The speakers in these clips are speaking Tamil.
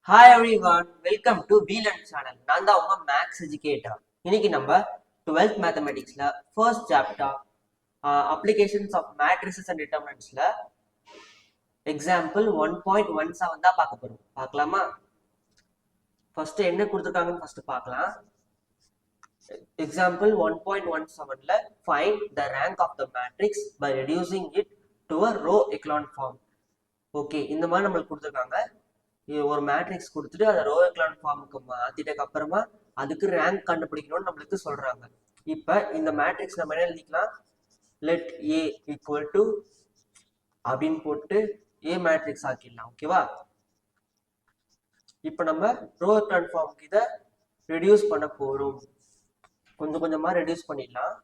Hi everyone, welcome to வீலன் சேனல். நான் தான் உங்க மேக்ஸ் எஜுகேட்டர். இன்னைக்கு நம்ம 12th மேத்தமெட்டிக்ஸ்ல first chapter applications of matrices and டிட்டர்மினன்ட்ஸ்ல எக்ஸாம்பிள் 1.17 தான் பார்க்க போறோம். பார்க்கலாமா? ஃபர்ஸ்ட் என்ன கொடுத்துருக்காங்கன்னு ஃபர்ஸ்ட் பார்க்கலாம். எக்ஸாம்பிள் 1.17ல find the rank of the matrix by reducing it to a row echelon form. Okay, இந்த மாதிரி நம்மளுக்கு கொடுத்துருக்காங்க. ஒரு மேட்ரிக்ஸ் கொடுத்துட்டு அதை ரோ எக்லான் ஃபார்முக்கு மாத்திட்டதுக்கு அப்புறமா அதுக்கு ரேங்க் கண்டுபிடிக்கணும்னு நம்மளுக்கு சொல்றாங்க. இப்ப இந்த மேட்ரிக்ஸ் நம்ம என்ன எழுதிக்கலாம்? லெட் ஏ ஈக்குவல் டு அப்படின்னு போட்டு ஏ மேட்ரிக்ஸ் ஆக்கிடலாம். ஓகேவா? இப்ப நம்ம ரோ எக்லான் ஃபார்முக்கு இதை ரெடியூஸ் பண்ண போறோம். கொஞ்சம் கொஞ்சமா ரெடியூஸ் பண்ணிடலாம்.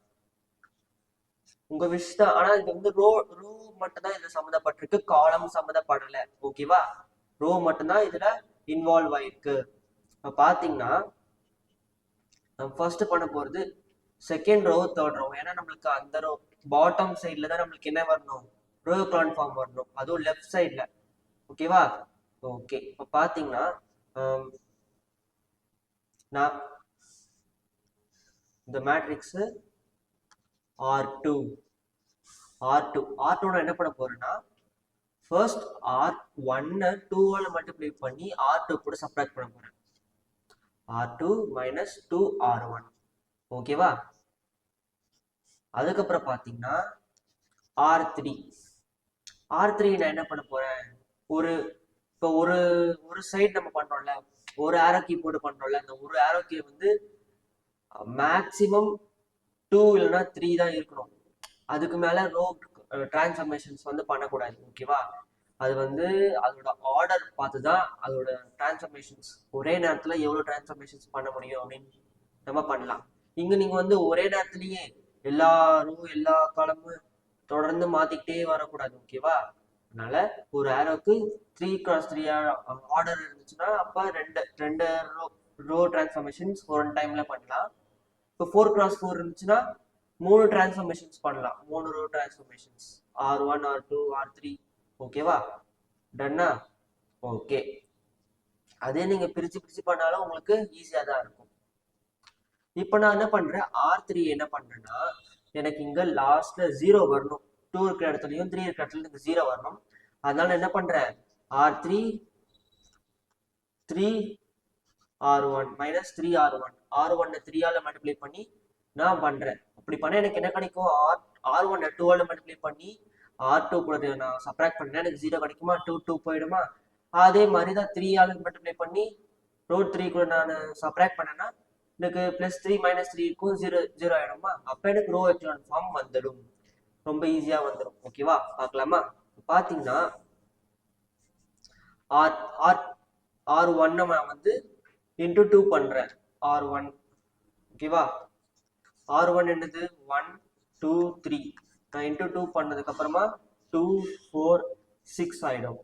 உங்க விஷ் தான். ஆனா இது வந்து ரோ ரோ மட்டும் தான் இதுல சம்மந்தப்பட்டிருக்கு, காலம் சம்மந்தப்படல. ஓகேவா? ரோ மட்டும்தான் இதுல இன்வால்வ் ஆயிருக்கு. இப்ப பாத்தீங்கன்னா நம்ம ஃபர்ஸ்ட் பண்ண போறது செகண்ட் ரோ தேர்ட் ரோ. ஏன்னா நம்மளுக்கு அந்த ரோ பாட்டம் சைட்ல தான் நம்மளுக்கு என்ன வரணும்? ரோ எக்லான் ஃபார்ம் வரணும், அதுவும் லெஃப்ட் சைட்ல. ஓகேவா? ஓகே, இப்ப பாத்தீங்கன்னா நான் இந்த மேட்ரிக்ஸ் R2 R2 நான் என்ன பண்ண போறேன்னா ஃபர்ஸ்ட் R1 2ஆல மல்டிப்ளை பண்ணி R2 கூட சப்ட்ராக்ட் பண்ண போறேன். R2 minus 2R1. ஓகேவா? அதுக்கப்புறம் பாத்தீங்கன்னா R3 நான் என்ன பண்ண போறேன்? இப்போ ஒரு சைடு நம்ம பண்றோம்ல, ஒரு ஆரோ கீ போட்டு பண்றோம்ல, அந்த ஒரு ஆரோ கீ வந்து மேக்சிமம் 2 இல்லைன்னா 3 தான் இருக்கணும். அதுக்கு மேல ரோ டிரான்ஸ்ஃபர்மேஷன்ஸ் வந்து பண்ணக்கூடாது. ஓகேவா? அது வந்து அதோட ஆர்டர் பார்த்து தான் அதோட டிரான்ஸ்ஃபர்மேஷன்ஸ் ஒரே நேரத்துல எவ்வளவு டிரான்ஸ்ஃபர்மேஷன்ஸ் பண்ண முடியும் அப்படின்னு நம்ம பண்ணலாம். இங்க நீங்க வந்து ஒரே நேரத்திலேயே எல்லா காலமும் தொடர்ந்து மாத்திக்கிட்டே வரக்கூடாது. ஓகேவா? அதனால ஒரு ஆரோக்கு 3x3 ஆர்டர் இருந்துச்சுன்னா அப்ப ரெண்டு ரோ டிரான்ஸ்ஃபர்மேஷன்ஸ் ஒரு டைம்ல பண்ணலாம். இப்போ 4x4 இருந்துச்சுன்னா 3 டிரான்ஸ்ஃபர்மேஷன்ஸ் பண்ணலாம், 3 row transformations, R1 R2 R3. ஓகேவா? டன்னா? ஓகே. அதே நீங்க பிரிச்சு பண்ணாலும் உங்களுக்கு ஈஸியா தான் இருக்கும். இப்போ நான் என்ன பண்றேன்? R3 என்ன பண்றேன்னா எனக்கு இங்க லாஸ்ட்ல 0 வரணும். 2 இருக்கிற இடத்துலயும் 3 இருக்கிற இடத்துல எனக்கு 0 வரணும். அதனால என்ன பண்றேன்? R3 3R1 minus 3R1 R1 3ஆல multiply பண்ணி நான் பண்றேன். அப்படி பண்ண எனக்கு என்ன கிடைக்கும்? R1 2ஆல மல்டிப்ளை பண்ணி R2 கூட நான் சப்ராக்ட் பண்ணேன், எனக்கு 0 கிடைக்குமா? 2 போயிடுமா? அதே மாதிரி தான் 3ஆல மல்டிப்ளை பண்ணி ரூட் 3 கூட நான் சப்ராக்ட் பண்ணேன்னா எனக்கு +3 -3 இருக்கும், 0 ஆயிடுமா? அப்ப எனக்கு ரோ எக்லான் ஃபார்ம் வந்துடும். ரொம்ப ஈஸியா வந்துடும். ஓகேவா? பார்க்கலாமா? பாத்தீங்கன்னா R1 நான் வந்து இன்டூ 2 பண்றேன். R1 ஓகேவா? R1 என்னது? 1 2 3. நான் இன்டூ 2 பண்ணதுக்கு அப்புறமா 2 4 6 ஆயிடும்.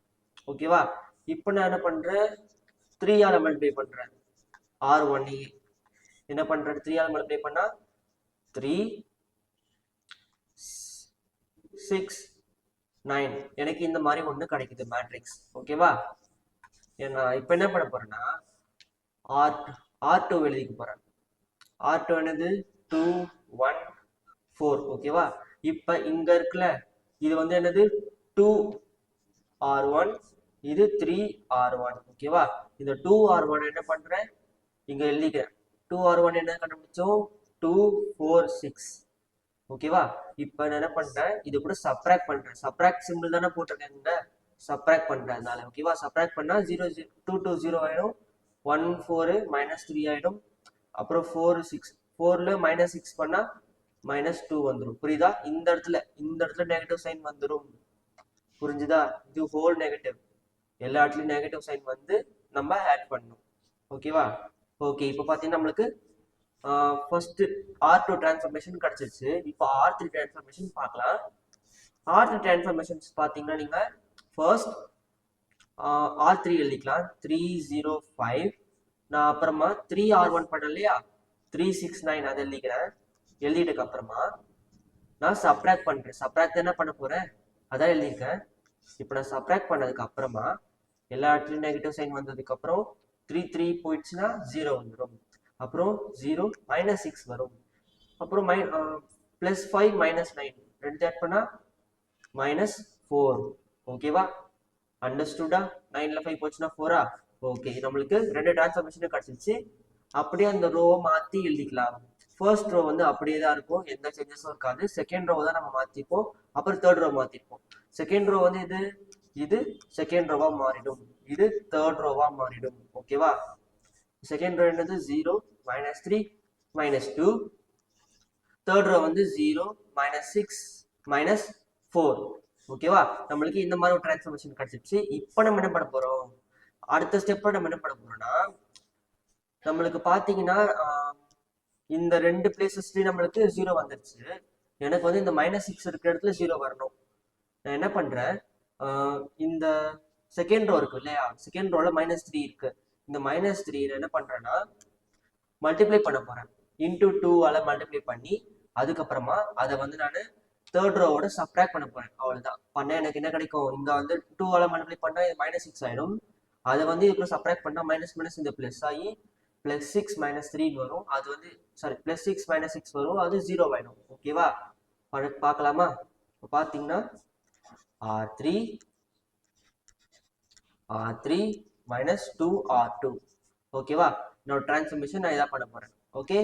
ஓகேவா? இப்போ நான் என்ன பண்றேன்? 3ஆல மல்டிப்ளை பண்றேன். R1 என்ன பண்றேன்? 3ஆல மல்டிப்ளை பண்ணா 3 6 9. எனக்கு இந்த மாதிரி ஒண்ணு கிடைக்குது மேட்ரிக்ஸ். ஓகேவா? நான் இப்போ என்ன பண்ண போறேன்னா R2 எழுதிக்க போறேன். R2 என்னது? 2 1 4. ஓகேவா? இப்ப இங்க இருக்குல்ல, இது வந்து என்னது? 2R1, இது 3R1. ஓகேவா? இந்த 2R1 என்ன பண்றேன்? இங்க எழுதிக்கிறேன். 2R1 என்ன கண்டுபிடிச்சோம்? 2 4 6. ஓகேவா? இப்ப நான் என்ன பண்றேன்? இது கூட சப்ராக்ட் பண்றேன். சப்ராக்ட் சிம்பிள் தானே போட்டிருக்கேன், சப்ராக்ட் பண்றேன். அதனால ஓகேவா? சப்ராக்ட் பண்ணா 0 2 2 0 ஆயிடும், 1 4 -3 ஆயிடும், அப்புறம் 4 6. 4ல -6 பண்ணா -2 வந்துடும். புரியுதா? இந்த இடத்துல நெகட்டிவ் சைன் வந்துடும். புரிஞ்சுதா? இது ஹோல் நெகட்டிவ், எல்லா இடத்துலயும் நெகட்டிவ் சைன் வந்து நம்ம ஆட் பண்ணணும். ஓகேவா? ஓகே, இப்போ பாத்தீங்கன்னா நம்மளுக்கு ஃபர்ஸ்ட் R2 டிரான்ஸ்ஃபர்மேஷன் கிடைச்சிருச்சு. இப்போ R3 டிரான்ஸ்ஃபர்மேஷன் பார்க்கலாம். R3 டிரான்ஸ்ஃபர்மேஷன்ஸ் பாத்தீங்கன்னா நீங்க ஃபர்ஸ்ட் R3 எழுதிக்கலாம். 3 0 5. நான் அப்புறமா 3R1 பண்ணேன் இல்லையா, 3 6 9 அதை எழுதிக்கிறேன். எழுதிட்டதுக்கு அப்புறமா நான் சப்ராக்ட் பண்றேன். சப்ராக்ட் என்ன பண்ண போறேன்? அதான் எழுதியிருக்கேன். இப்போ நான் சப்ராக்ட் பண்ணதுக்கு அப்புறமா எல்லா இடத்துலையும் நெகட்டிவ் சைன் வந்ததுக்கு அப்புறம் 3 போயிடுச்சுன்னா 0 வந்துடும். அப்புறம் 0 -6 வரும். அப்புறம் +5 -9 ரெண்டு ஆட் பண்ணா -4. ஓகேவா? அண்டர்ஸ்டுடா? 9ல 5 போச்சுன்னா 4ஆ? ஓகே, நம்மளுக்கு ரெண்டு டிரான்ஸ்ஃபார்மேஷன் கிடைச்சிச்சு. அப்படியே அந்த ரோவை மாத்தி எழுதிக்கலாம். ஃபர்ஸ்ட் ரோ வந்து அப்படியே தான் இருக்கும், எந்த சேஞ்சஸும் இருக்காது. செகண்ட் ரோ தான் நம்ம மாத்திப்போம். அப்புறம் தேர்ட் ரோ மாத்திப்போம். செகண்ட் ரோ வந்து இது செகண்ட் ரோவா மாறிடும், இது தேர்ட் ரோவா மாறிடும். ஓகேவா? செகண்ட் ரோ என்னது 0 -3 -2. தேர்ட் ரோ வந்து 0 -6 -4. ஓகேவா? நம்மளுக்கு இந்த மாதிரி ஒரு டிரான்ஸ்ஃபார்மேஷன் கிடைச்சிருச்சு. இப்போ நம்ம என்ன பண்ண போறோம், அடுத்த ஸ்டெப்ல நம்ம என்ன பண்ண போறோம்னா, நம்மளுக்கு பாத்தீங்கன்னா இந்த ரெண்டு பிளேசஸ்லயும் நம்மளுக்கு 0 வந்துருச்சு. எனக்கு வந்து இந்த -6 இருக்கிற இடத்துல 0 வரணும். நான் என்ன பண்றேன், இந்த செகண்ட் ரோ இருக்கு இல்லையா, செகண்ட் ரோல -3 இருக்கு. இந்த -3 என்ன பண்றேன்னா மல்டிப்ளை பண்ண போறேன். இன்டூ 2ஆல மல்டிப்ளை பண்ணி அதுக்கப்புறமா அதை வந்து நான் தேர்ட் ரோவோட சப்ட்ராக்ட் பண்ண போறேன். அவ்வளவுதான். பண்ண எனக்கு என்ன கிடைக்கும், இங்க வந்து 2ஆல மல்டிப்ளை பண்ணா -6 ஆயிடும். அதை வந்து இப்போ சப்ட்ராக்ட் பண்ணா மைனஸ் இந்த பிளஸ் ஆகி +6 -3 வரும். அது வந்து சாரி +6 -6 வரும், அது 0 ஆயிடும். ஓகேவா? பார்க்கலாமா? இப்போ பார்த்தீங்கன்னா R3 -2R2. ஓகேவா? என்னோட டிரான்ஸ்ஃபார்மேஷன் நான் இதான் பண்ண போறேன். ஓகே,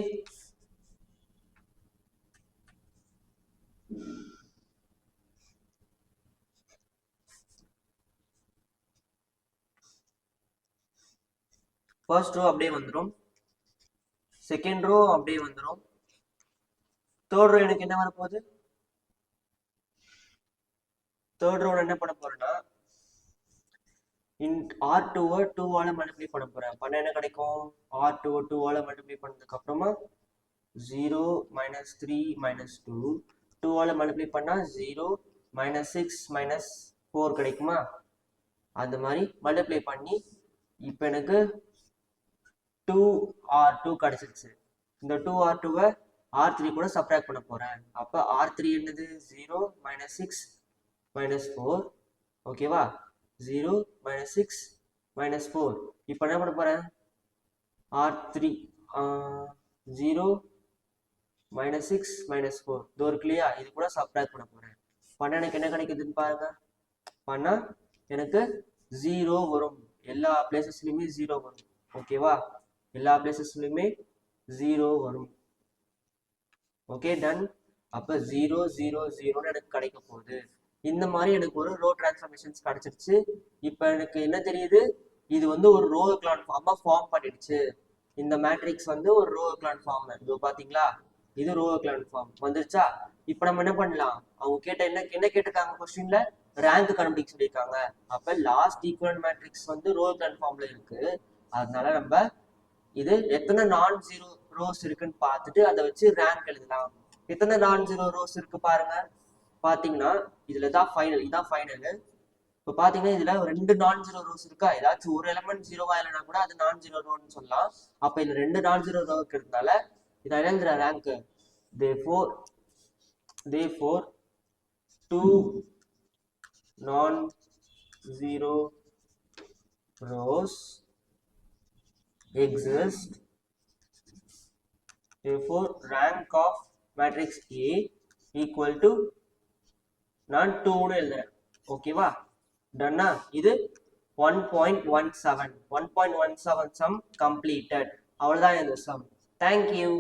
ஃபர்ஸ்ட் ரோ அப்படியே வந்துடும், செகண்ட் ரோ அப்படியே வந்துடும், தேர்ட் ரோ எனக்கு என்ன வரப்போகுது, தேர்ட் ரோல என்ன பண்ண போறேன்னா R2-வை 2ஆல மல்டிப்ளை பண்ண போறேன். பண்ண என்ன கிடைக்கும், R2-வை 2ஆல மல்டிப்ளை பண்ணதுக்கு அப்புறமா 0 -3 -2 2ஆல மல்டிப்ளை பண்ணா 0 -6 -4 கிடைக்குமா? அந்த மாதிரி மல்டிப்ளை பண்ணி இப்போ எனக்கு 2R2 கிடைச்சிருச்சு. இந்த 2R2-வை R3 கூட சப்ட்ராக்ட் பண்ண போறேன். அப்ப R3 என்னது 0 -6 -4. ஓகேவா? 0 -6 -4. இப்போ என்ன பண்ண போறேன், R3 0 -6 -4 இதோ இருக்கு இல்லையா, இது கூட சப்ட்ராக்ட் பண்ண போறேன். பண்ண எனக்கு என்ன கிடைக்குதுன்னு பாருங்க. பண்ணா எனக்கு 0 வரும். எல்லா பிளேசஸ்லயுமே 0 வரும். ஓகேவா? எல்லா பிளேசஸ்லயுமே 0 வரும். Okay, done. அப்ப 0 0 0 எனக்கு கிடைக்க போகுது. இந்த மாதிரி எனக்கு ஒரு ரோ டிரான்ஸ்ஃபார்மேஷன்ஸ் கிடைச்சிருச்சு. இப்போ எனக்கு என்ன தெரியுது, இது வந்து ஒரு ரோ எக்லான் ஃபார்மா ஃபார்ம் பண்ணிடுச்சு. இந்த மேட்ரிக்ஸ் வந்து ஒரு ரோ எக்லான் ஃபார்ம். இதோ பாத்தீங்களா, இது ரோ எக்லான் ஃபார்ம் வந்துருச்சா? இப்போ நம்ம என்ன பண்ணலாம், அவங்க கேட்ட என்ன கேட்டிருக்காங்க கொஸ்டின்ல, ரேங்க் கண்டுபிடிக்க சொல்லியிருக்காங்க. அப்ப லாஸ்ட் ஈக்குவலன்ட் மேட்ரிக்ஸ் வந்து ரோ எக்லான் ஃபார்ம்ல இருக்கு. அதனால நம்ம இது எத்தனை நான் ஜீரோ ரோஸ் இருக்குன்னு பார்த்துட்டு அதை வச்சு ரேங்க் எழுதலாம். எத்தனை நான் ஜீரோ ரோஸ் இருக்கு பாருங்க. பாத்தீங்கன்னா இதுலதான் ஃபைனல், இதான் ஃபைனல். இப்போ பாத்தீங்கன்னா இதுல ரெண்டு நான் ஜீரோ ரோஸ் இருக்கா, ஏதாச்சும் ஒரு எலமெண்ட் ஜீரோவா இல்லைனா கூட அது நான் ஜீரோ ரோன்னு சொல்லலாம். அப்ப இதுல ரெண்டு நான் ஜீரோ ரோ இருக்கிறதுனால இதை எழுதுற rank therefore 2 non-zero rows exist. Therefore rank of matrix A equal to நான் 2ன்னு எழுதுறேன். ஓகேவா? டன்னா? இது 1.17 சம் கம்ப்ளீட்டட். அவ்வளவுதான் இந்த சம். தேங்க்யூ.